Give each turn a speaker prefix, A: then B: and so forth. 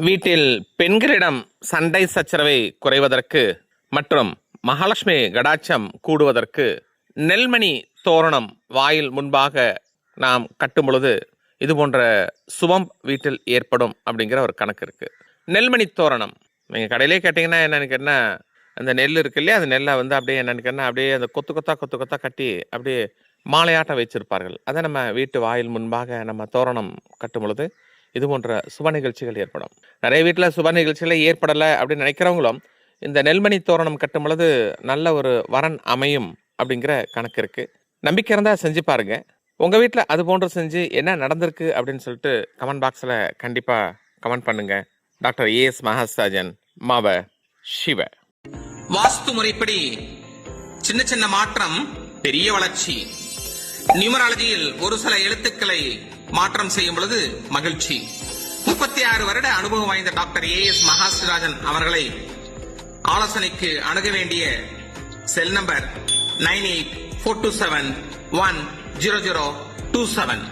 A: வீட்டில் பெண்களிடம் சண்டை சச்சரவை குறைவதற்கு மற்றும் மகாலட்சுமி கடாட்சம் கூடுவதற்கு நெல்மணி தோரணம் வாயில் முன்பாக நாம் கட்டும் பொழுது இது போன்ற சுபம் வீட்டில் ஏற்படும் அப்படிங்கிற ஒரு கணக்கு இருக்குது. நெல்மணி தோரணம் நீங்கள் கடையிலே கேட்டிங்கன்னா என்னென்னு கேட்டால் அந்த நெல் இருக்கு இல்லையா, அந்த நெல்லை வந்து அப்படியே என்னென்னு கேட்டால் அப்படியே அந்த கொத்து கொத்தாக கட்டி அப்படியே மாலையாட்டம் வச்சிருப்பார்கள். அதை நம்ம வீட்டு வாயில் முன்பாக நம்ம தோரணம் கட்டும் பொழுது இது போன்ற சுப நிகழ்ச்சிகள் ஏற்படும். நிறைய வீட்டில் சுப நிகழ்ச்சிகளை ஏற்படலை அப்படின்னு நினைக்கிறவங்களும் இந்த நெல்மணி தோரணம் கட்டும் பொழுது நல்ல ஒரு வரன் அமையும் அப்படிங்கிற கணக்கு இருக்குது. நம்பிக்கை இருந்தால் செஞ்சு பாருங்கள். உங்கள் வீட்டில் அது போன்று செஞ்சு என்ன நடந்திருக்கு அப்படின்னு சொல்லிட்டு கமெண்ட் பாக்ஸில் கண்டிப்பாக கமெண்ட் பண்ணுங்கள். டாக்டர் ஏஎஸ் மகாஸ்ராஜன், மாவ சிவ.
B: வாஸ்து முறைப்படி சின்ன சின்ன மாற்றம் பெரிய வளர்ச்சி. நியூமராலஜியில் ஒரு சில எழுத்துக்களை மாற்றம் செய்யும் பொழுது மகிழ்ச்சி. 36 வருட அனுபவம் வாய்ந்த டாக்டர் ஏஎஸ் மகாஸ்ராஜன் அவர்களை ஆலோசனைக்கு அணுக வேண்டிய செல் நம்பர் 9842710027.